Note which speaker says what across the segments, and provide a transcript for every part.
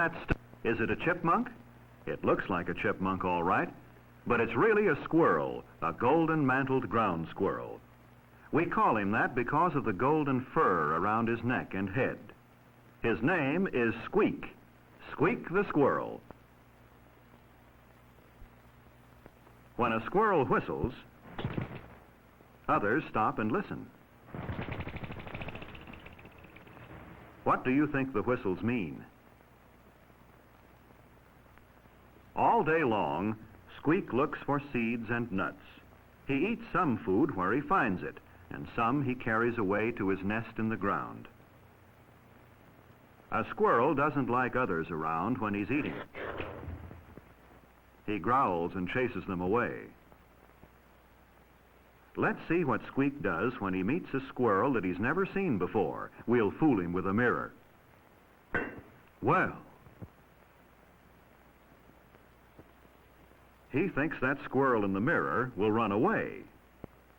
Speaker 1: that stuff? Is it a chipmunk? It looks like a chipmunk, all right, but it's really a squirrel, a golden-mantled ground squirrel. We call him that because of the golden fur around his neck and head. His name is Squeak, Squeak the squirrel. When a squirrel whistles, others stop and listen. What do you think the whistles mean? All day long, Squeak looks for seeds and nuts. He eats some food where he finds it, and some he carries away to his nest in the ground. A squirrel doesn't like others around when he's eating. He growls and chases them away. Let's see what Squeak does when he meets a squirrel that he's never seen before. We'll fool him with a mirror. Well, he thinks that squirrel in the mirror will run away,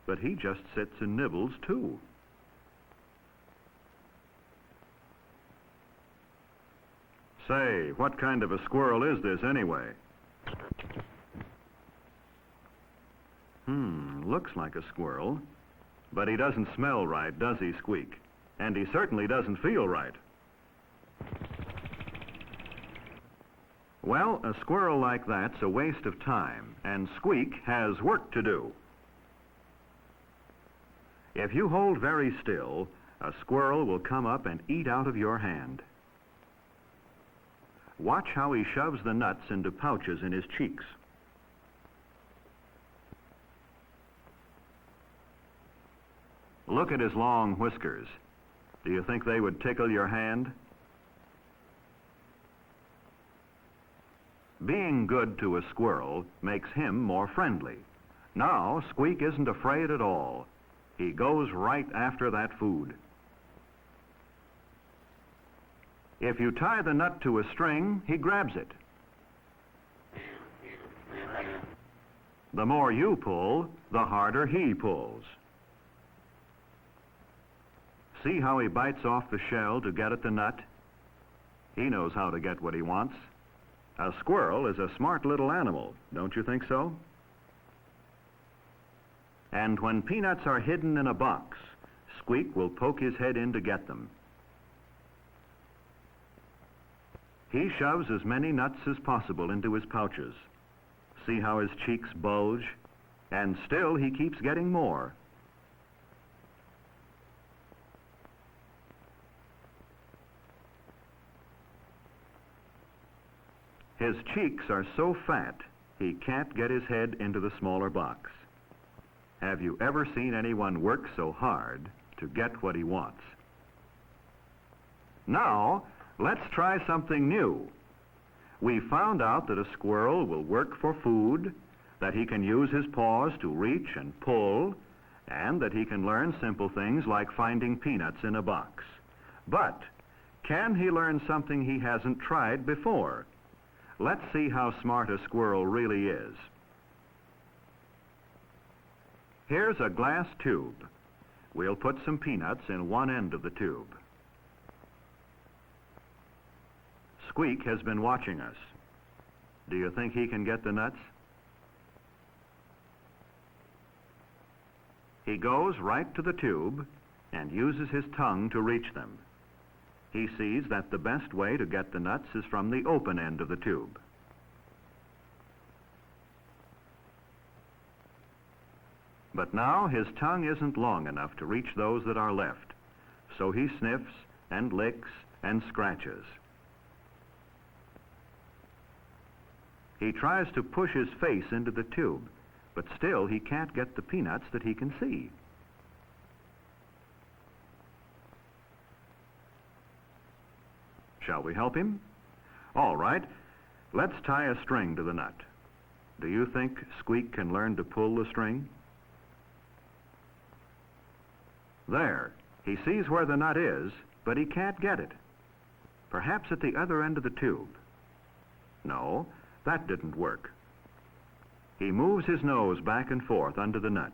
Speaker 1: but he just sits and nibbles too. Say, what kind of a squirrel is this anyway? Looks like a squirrel, but he doesn't smell right, does he, Squeak? And he certainly doesn't feel right. Well, a squirrel like that's a waste of time, and Squeak has work to do. If you hold very still, a squirrel will come up and eat out of your hand. Watch how he shoves the nuts into pouches in his cheeks. Look at his long whiskers. Do you think they would tickle your hand? Being good to a squirrel makes him more friendly. Now, Squeak isn't afraid at all. He goes right after that food. If you tie the nut to a string, he grabs it. The more you pull, the harder he pulls. See how he bites off the shell to get at the nut? He knows how to get what he wants. A squirrel is a smart little animal, don't you think so? And when peanuts are hidden in a box, Squeak will poke his head in to get them. He shoves as many nuts as possible into his pouches. See how his cheeks bulge? And still he keeps getting more. His cheeks are so fat, he can't get his head into the smaller box. Have you ever seen anyone work so hard to get what he wants? Now, let's try something new. We found out that a squirrel will work for food, that he can use his paws to reach and pull, and that he can learn simple things like finding peanuts in a box. But can he learn something he hasn't tried before? Let's see how smart a squirrel really is. Here's a glass tube. We'll put some peanuts in one end of the tube. Squeak has been watching us. Do you think he can get the nuts? He goes right to the tube and uses his tongue to reach them. He sees that the best way to get the nuts is from the open end of the tube. But now his tongue isn't long enough to reach those that are left, so he sniffs and licks and scratches. He tries to push his face into the tube, but still he can't get the peanuts that he can see. Shall we help him? All right, let's tie a string to the nut. Do you think Squeak can learn to pull the string? There, he sees where the nut is, but he can't get it. Perhaps at the other end of the tube. No, that didn't work. He moves his nose back and forth under the nut.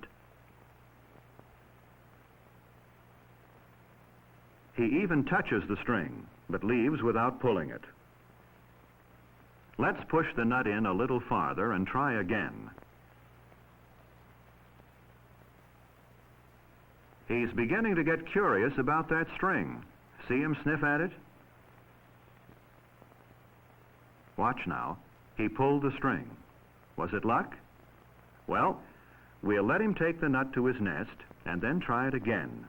Speaker 1: He even touches the string, but leaves without pulling it. Let's push the nut in a little farther and try again. He's beginning to get curious about that string. See him sniff at it? Watch now. He pulled the string. Was it luck? Well, we'll let him take the nut to his nest and then try it again.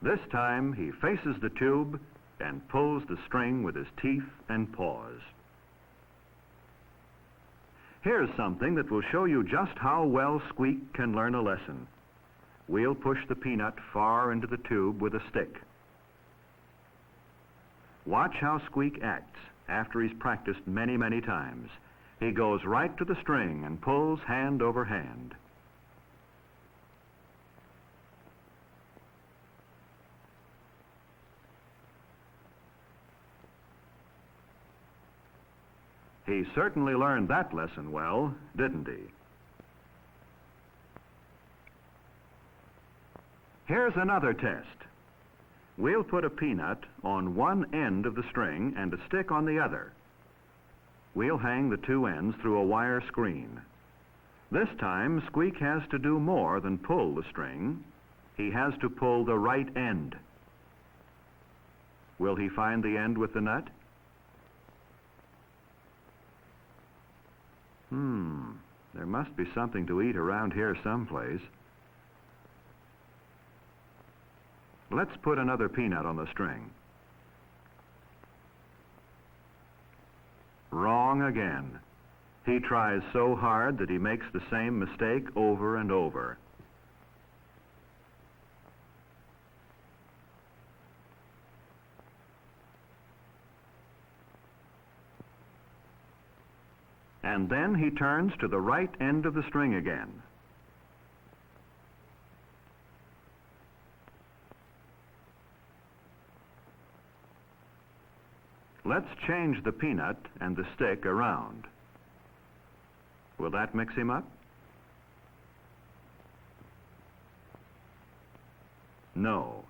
Speaker 1: This time he faces the tube and pulls the string with his teeth and paws. Here's something that will show you just how well Squeak can learn a lesson. We'll push the peanut far into the tube with a stick. Watch how Squeak acts after he's practiced many, many times. He goes right to the string and pulls hand over hand. He certainly learned that lesson well, didn't he? Here's another test. We'll put a peanut on one end of the string and a stick on the other. We'll hang the two ends through a wire screen. This time, Squeak has to do more than pull the string. He has to pull the right end. Will he find the end with the nut? There must be something to eat around here someplace. Let's put another peanut on the string. Wrong again. He tries so hard that he makes the same mistake over and over. And then he turns to the right end of the string again. Let's change the peanut and the stick around. Will that mix him up? No.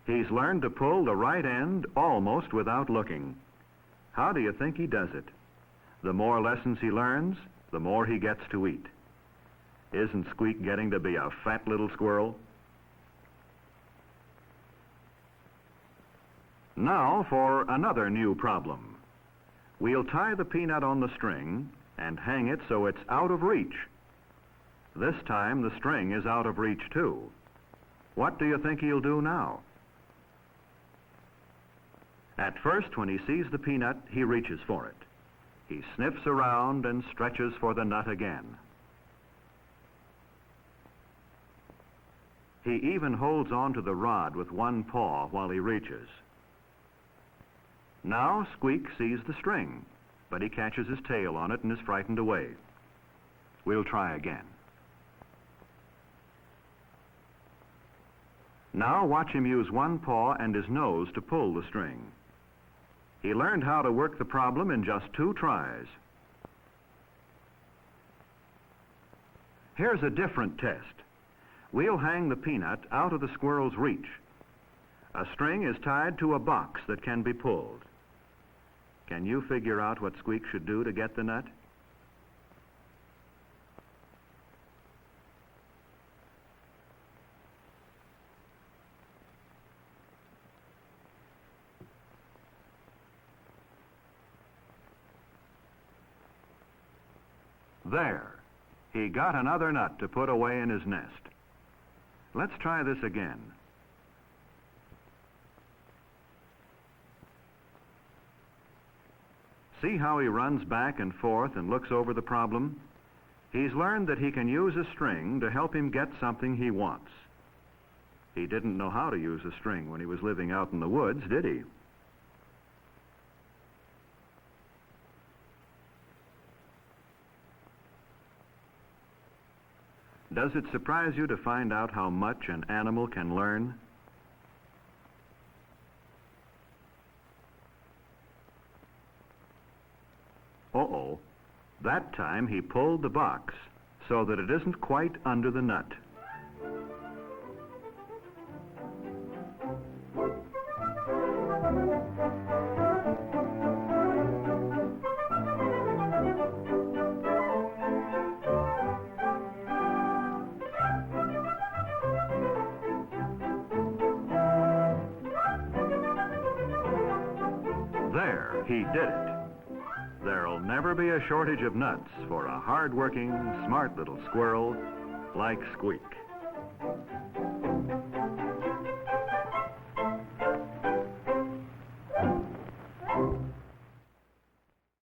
Speaker 1: He's learned to pull the right end almost without looking. How do you think he does it? The more lessons he learns, the more he gets to eat. Isn't Squeak getting to be a fat little squirrel? Now for another new problem. We'll tie the peanut on the string and hang it so it's out of reach. This time the string is out of reach too. What do you think he'll do now? At first, when he sees the peanut, he reaches for it. He sniffs around and stretches for the nut again. He even holds on to the rod with one paw while he reaches. Now Squeak sees the string, but he catches his tail on it and is frightened away. We'll try again. Now watch him use one paw and his nose to pull the string. He learned how to work the problem in just 2 tries. Here's a different test. We'll hang the peanut out of the squirrel's reach. A string is tied to a box that can be pulled. Can you figure out what Squeak should do to get the nut? There. He got another nut to put away in his nest. Let's try this again. See how he runs back and forth and looks over the problem? He's learned that he can use a string to help him get something he wants. He didn't know how to use a string when he was living out in the woods, did he? Does it surprise you to find out how much an animal can learn? Uh-oh. That time he pulled the box so that it isn't quite under the nut. There, he did it. There'll never be a shortage of nuts for a hard-working, smart little squirrel like Squeak.